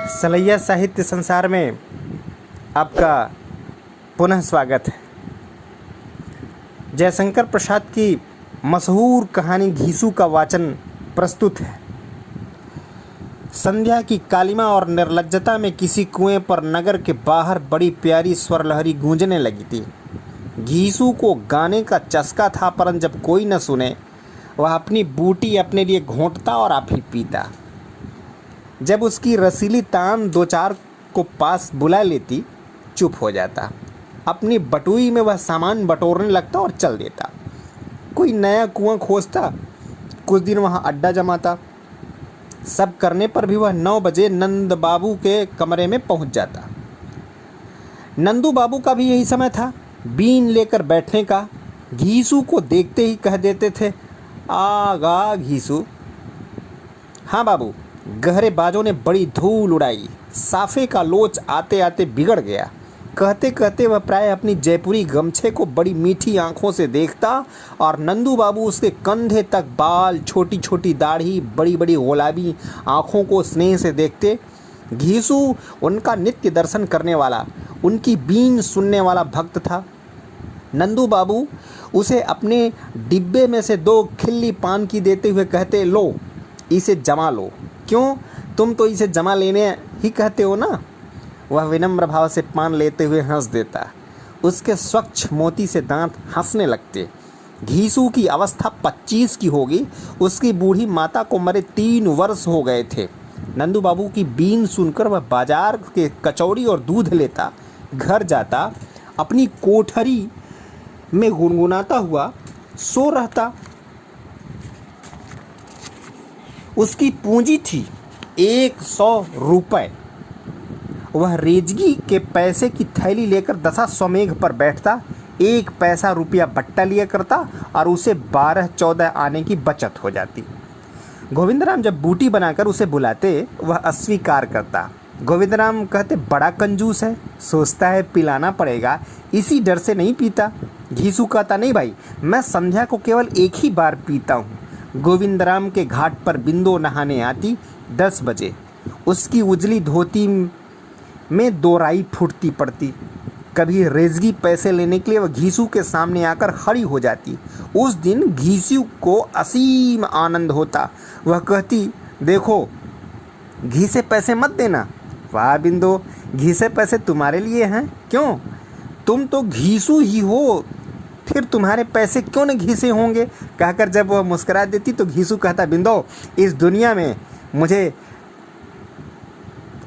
सलैया साहित्य संसार में आपका पुनः स्वागत है। जयशंकर प्रसाद की मशहूर कहानी घीसू का वाचन प्रस्तुत है। संध्या की कालिमा और निर्लज्जता में किसी कुएं पर नगर के बाहर बड़ी प्यारी स्वर लहरी गूंजने लगी थी। घीसू को गाने का चस्का था, परंतु जब कोई न सुने वह अपनी बूटी अपने लिए घोंटता और आप ही पीता। जब उसकी रसीली तान दो चार को पास बुला लेती, चुप हो जाता। अपनी बटुई में वह सामान बटोरने लगता और चल देता। कोई नया कुआं खोजता, कुछ दिन वहाँ अड्डा जमाता। सब करने पर भी वह 9 बजे नंद बाबू के कमरे में पहुँच जाता। नंदू बाबू का भी यही समय था बीन लेकर बैठने का। घीसू को देखते ही कह देते थे, आगा घीसू। हाँ बाबू। गहरे बाजों ने बड़ी धूल उड़ाई। साफे का लोच आते आते बिगड़ गया। कहते कहते वह प्राय अपनी जयपुरी गमछे को बड़ी मीठी आंखों से देखता और नंदू बाबू उसके कंधे तक बाल, छोटी छोटी दाढ़ी, बड़ी बड़ी गुलाबी आंखों को स्नेह से देखते। घीसू उनका नित्य दर्शन करने वाला, उनकी बीन सुनने वाला भक्त था। नंदू बाबू उसे अपने डिब्बे में से 2 खिल्ली पान की देते हुए कहते, लो इसे जमा लो। क्यों, तुम तो इसे जमा लेने ही कहते हो ना। वह विनम्र भाव से पान लेते हुए हंस देता। उसके स्वच्छ मोती से दांत हंसने लगते। घीसू की अवस्था 25 की होगी। उसकी बूढ़ी माता को मरे 3 वर्ष हो गए थे। नंदू बाबू की बीन सुनकर वह बाजार के कचौड़ी और दूध लेता, घर जाता, अपनी कोठरी में गुनगुनाता हुआ सो रहता। उसकी पूंजी थी 100 रुपये। वह रेजगी के पैसे की थैली लेकर दशा स्वमेघ पर बैठता, 1 पैसा रुपया बट्टा लिया करता और उसे 12-14 आने की बचत हो जाती। गोविंदराम जब बूटी बनाकर उसे बुलाते, वह अस्वीकार करता। गोविंदराम कहते, बड़ा कंजूस है, सोचता है पिलाना पड़ेगा, इसी डर से नहीं पीता। घीसू कहता, नहीं भाई, मैं संध्या को केवल 1 ही बार पीता हूँ। गोविंदराम के घाट पर बिंदो नहाने आती 10 बजे। उसकी उजली धोती में 2 राई फूटती पड़ती। कभी रेजगी पैसे लेने के लिए वह घीसू के सामने आकर खड़ी हो जाती। उस दिन घीसू को असीम आनंद होता। वह कहती, देखो घी से पैसे मत देना। वाह बिंदो, घी से पैसे तुम्हारे लिए हैं। क्यों, तुम तो घीसू ही हो, फिर तुम्हारे पैसे क्यों न घी से होंगे। कहकर जब वह मुस्कुरा देती तो घीसू कहता, बिंदो इस दुनिया में मुझे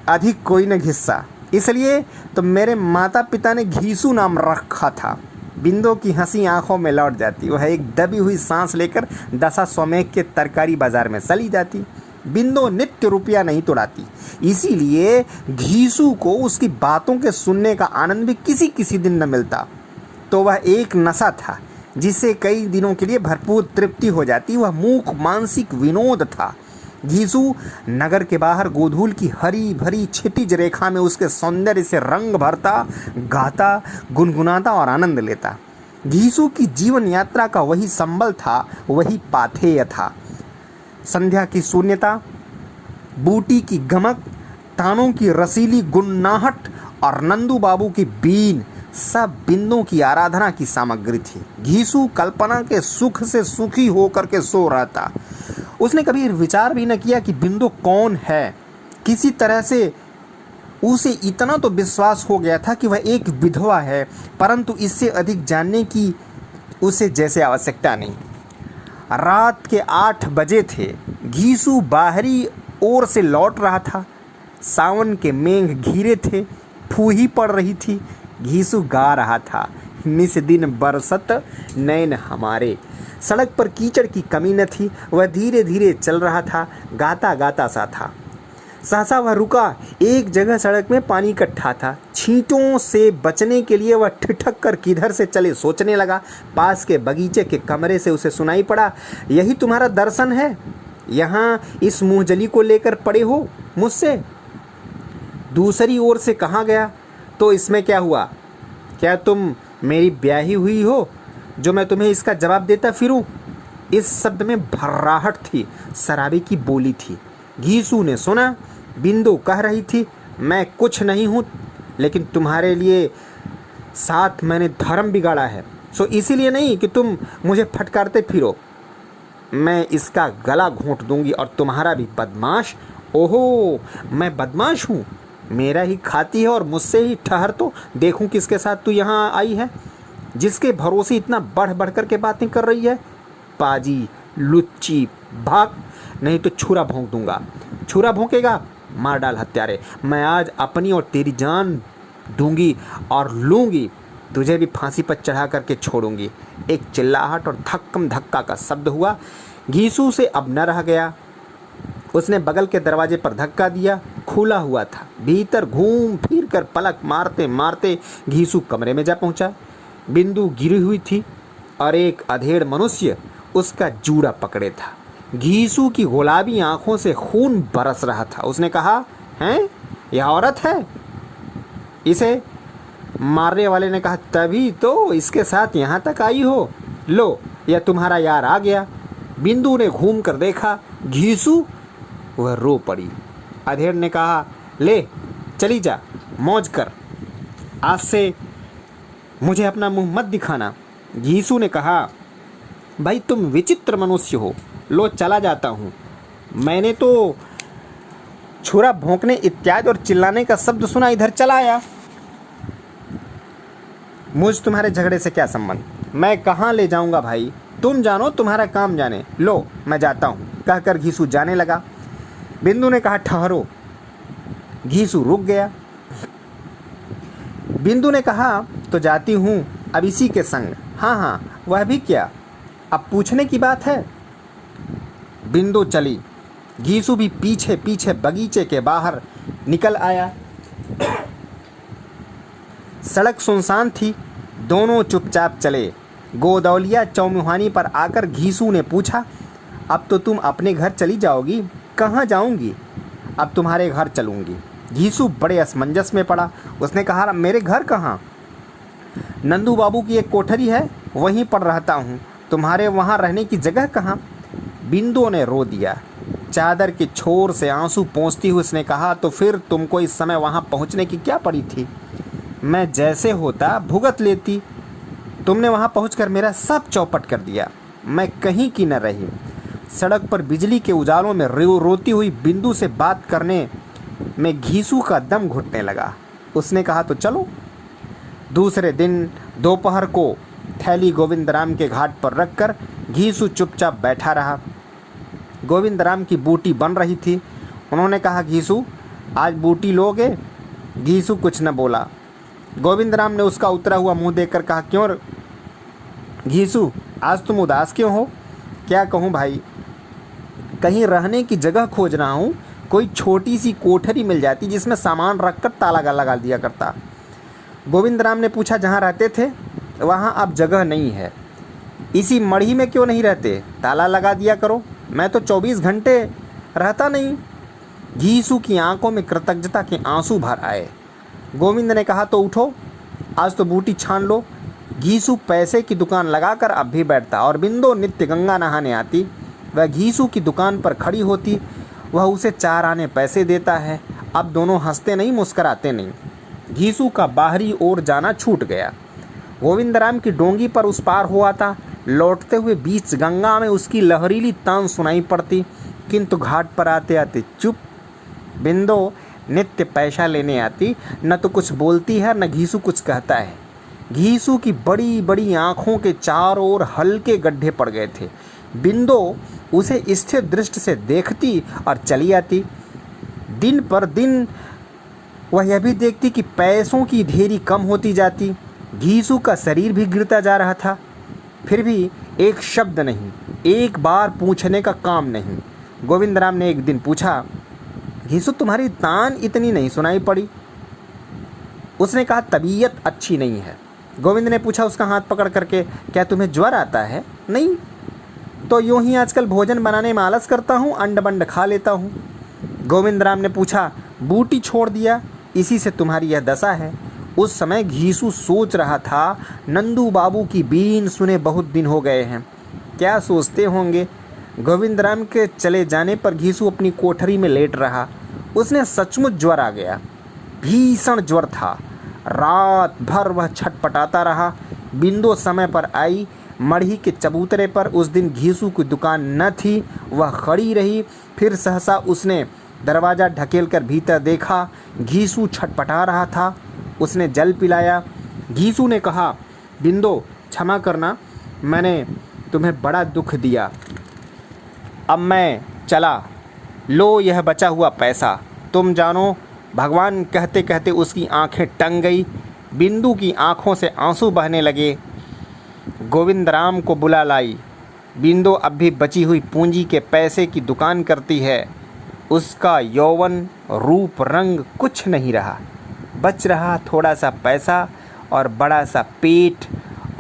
अधिक कोई न घिस्सा, इसलिए तो मेरे माता पिता ने घीसू नाम रखा था। बिंदो की हंसी आंखों में लौट जाती। वह एक दबी हुई सांस लेकर दशा स्वमेघ के तरकारी बाजार में चली जाती। बिंदो नित्य रुपया नहीं तोड़ाती, इसीलिए घीसू को उसकी बातों के सुनने का आनंद भी किसी किसी दिन न मिलता। तो वह एक नशा था जिससे कई दिनों के लिए भरपूर तृप्ति हो जाती। वह मूक मानसिक विनोद था। घीसू नगर के बाहर गोधूल की हरी भरी क्षितिज रेखा में उसके सौंदर्य से रंग भरता, गाता, गुनगुनाता और आनंद लेता। घीसू की जीवन यात्रा का वही संबल था, वही पाथेय था। संध्या की शून्यता, बूटी की गमक, तानों की रसीली गुन्नाहट और नंदू बाबू की बीन सब बिंदों की आराधना की सामग्री थी। घीसू कल्पना के सुख से सुखी होकर के सो रहा था। उसने कभी विचार भी न किया कि बिंदु कौन है। किसी तरह से उसे इतना तो विश्वास हो गया था कि वह एक विधवा है, परंतु इससे अधिक जानने की उसे जैसे आवश्यकता नहीं। रात के 8 बजे थे। घीसू बाहरी ओर से लौट रहा था। सावन के मेघ घिरे थे, फूही पड़ रही थी। घीसू गा रहा था, निस दिन बरसत नैन हमारे। सड़क पर कीचड़ की कमी न थी। वह धीरे धीरे चल रहा था, गाता गाता सा था। सहसा वह रुका। एक जगह सड़क में पानी इकट्ठा था। छींटों से बचने के लिए वह ठिठक कर किधर से चले सोचने लगा। पास के बगीचे के कमरे से उसे सुनाई पड़ा, यही तुम्हारा दर्शन है, यहाँ इस मुंहजली को लेकर पड़े हो मुझसे। दूसरी ओर से कहा गया, तो इसमें क्या हुआ, क्या तुम मेरी ब्याही हुई हो जो मैं तुम्हें इसका जवाब देता फिरूं। इस शब्द में भर्राहट थी, शराबी की बोली थी। घीसू ने सुना, बिंदु कह रही थी, मैं कुछ नहीं हूँ, लेकिन तुम्हारे लिए साथ मैंने धर्म बिगाड़ा है, सो इसीलिए नहीं कि तुम मुझे फटकारते फिरो। मैं इसका गला घोंट दूंगी और तुम्हारा भी। बदमाश! ओहो, मैं बदमाश हूँ? मेरा ही खाती है और मुझसे ही ठहर, तो देखूं किसके साथ तू यहाँ आई है, जिसके भरोसे इतना बढ़ बढ़ कर के बातें कर रही है। पाजी, लुच्ची, भाग, नहीं तो छुरा भोंक दूंगा। छुरा भोंकेगा? मार डाल हत्यारे। मैं आज अपनी और तेरी जान दूंगी और लूंगी, तुझे भी फांसी पर चढ़ा करके छोड़ूंगी। एक चिल्लाहट और धक्कम धक्का का शब्द हुआ। घीसू से अब न रह गया। उसने बगल के दरवाजे पर धक्का दिया, खुला हुआ था। भीतर घूम फिर कर पलक मारते मारते घीसू कमरे में जा पहुंचा। बिंदु गिरी हुई थी और एक अधेड़ मनुष्य उसका जूड़ा पकड़े था। घीसू की गुलाबी आंखों से खून बरस रहा था। उसने कहा, हैं, यह औरत है? इसे मारने वाले ने कहा, तभी तो इसके साथ यहाँ तक आई हो। लो, यह तुम्हारा यार आ गया। बिंदु ने घूम कर देखा, घीसू। वह रो पड़ी। अधेड़ ने कहा, ले चली जा, मौज कर, आज से मुझे अपना मुंह मत दिखाना। घीसू ने कहा, भाई तुम विचित्र मनुष्य हो, लो चला जाता हूँ। मैंने तो छुरा भोंकने इत्यादि और चिल्लाने का शब्द सुना, इधर चला आया। मुझ तुम्हारे झगड़े से क्या संबंध? मैं कहाँ ले जाऊँगा भाई, तुम जानो, तुम्हारा काम जाने। लो मैं जाता हूँ, कहकर घीसू जाने लगा। बिंदु ने कहा, ठहरो। घीसू रुक गया। बिंदु ने कहा, तो जाती हूँ अब इसी के संग। हाँ हाँ, वह भी क्या, अब पूछने की बात है। बिंदु चली। घीसू भी पीछे पीछे बगीचे के बाहर निकल आया। सड़क सुनसान थी, दोनों चुपचाप चले। गोदौलिया चौमुहानी पर आकर घीसू ने पूछा, अब तो तुम अपने घर चली जाओगी? कहाँ जाऊंगी? अब तुम्हारे घर चलूंगी। घीसू बड़े असमंजस में पड़ा। उसने कहा, मेरे घर कहाँ? नंदू बाबू की एक कोठरी है, वहीं पर रहता हूँ। तुम्हारे वहाँ रहने की जगह कहाँ? बिंदु ने रो दिया। चादर के छोर से आंसू पोंछती हुई उसने कहा, तो फिर तुमको इस समय वहाँ पहुँचने की क्या पड़ी थी? मैं जैसे होता भुगत लेती। तुमने वहाँ पहुँचकर मेरा सब चौपट कर दिया। मैं कहीं की न रही। सड़क पर बिजली के उजालों में रोती हुई बिंदु से बात करने में घीसू का दम घुटने लगा। उसने कहा, तो चलो। दूसरे दिन दोपहर को थैली गोविंदराम के घाट पर रखकर घीसू चुपचाप बैठा रहा। गोविंदराम की बूटी बन रही थी। उन्होंने कहा, घीसू आज बूटी लोगे? घीसू कुछ न बोला। गोविंदराम ने उसका उतरा हुआ मुंह देखकर कहा, क्यों घीसू, आज तुम उदास क्यों हो? क्या कहूँ भाई, कहीं रहने की जगह खोज रहा हूँ। कोई छोटी सी कोठरी मिल जाती जिसमें सामान रखकर ताला लगा दिया करता। गोविंदराम ने पूछा, जहाँ रहते थे वहाँ अब जगह नहीं है। इसी मढ़ी में क्यों नहीं रहते? ताला लगा दिया करो। मैं तो 24 घंटे रहता नहीं। घीसू की आंखों में कृतज्ञता के आंसू भर आए। गोविंद ने कहा, तो उठो, आज तो बूटी छान लो। घीसू पैसे की दुकान लगाकर अब भी बैठता और बिंदु नित्य गंगा नहाने आती। वह घीसू की दुकान पर खड़ी होती, वह उसे 4 आने पैसे देता है। अब दोनों हंसते नहीं, मुस्कराते नहीं। घीसू का बाहरी ओर जाना छूट गया। गोविंदराम की डोंगी पर उस पार हुआ था। लौटते हुए बीच गंगा में उसकी लहरीली तान सुनाई पड़ती, किंतु घाट पर आते आते चुप। बिंदु नित्य पैसा लेने आती, न तो कुछ बोलती है न घीसू कुछ कहता है। घीसू की बड़ी बड़ी आँखों के चारों ओर हल्के गड्ढे पड़ गए थे। बिंदु उसे स्थिर दृष्टि से देखती और चली आती। दिन पर दिन वह यह भी देखती कि पैसों की ढेरी कम होती जाती। घीसू का शरीर भी गिरता जा रहा था। फिर भी एक शब्द नहीं, एक बार पूछने का काम नहीं। गोविंदराम ने एक दिन पूछा, घीसू तुम्हारी तान इतनी नहीं सुनाई पड़ी? उसने कहा, तबीयत अच्छी नहीं है। गोविंद ने पूछा उसका हाथ पकड़ करके, क्या तुम्हें ज्वर आता है? नहीं, तो यूं ही आजकल भोजन बनाने में आलस करता हूँ, अंड बंड खा लेता हूँ। गोविंदराम ने पूछा, बूटी छोड़ दिया, इसी से तुम्हारी यह दशा है। उस समय घीसू सोच रहा था, नंदू बाबू की बीन सुने बहुत दिन हो गए हैं। क्या सोचते होंगे? गोविंदराम के चले जाने पर घीसू अपनी कोठरी में लेट रहा। उसने सचमुच ज्वर आ गया। भीषण ज्वर था। रात भर वह छटपटाता रहा। बिंदु समय पर आई। मढ़ी के चबूतरे पर उस दिन घीसू की दुकान न थी। वह खड़ी रही। फिर सहसा उसने दरवाज़ा ढकेलकर भीतर देखा। घीसू छटपटा रहा था। उसने जल पिलाया। घीसू ने कहा, बिंदु क्षमा करना, मैंने तुम्हें बड़ा दुख दिया। अब मैं चला। लो यह बचा हुआ पैसा, तुम जानो। भगवान कहते कहते उसकी आंखें टंग गई। बिंदु की आंखों से आंसू बहने लगे। गोविंदराम को बुला लाई। बिंदु अब भी बची हुई पूंजी के पैसे की दुकान करती है। उसका यौवन, रूप, रंग कुछ नहीं रहा। बच रहा थोड़ा सा पैसा और बड़ा सा पेट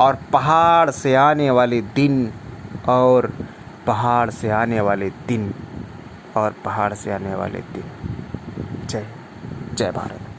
और पहाड़ से आने वाले दिन और पहाड़ से आने वाले दिन और पहाड़ से आने वाले दिन। जय जय भारत।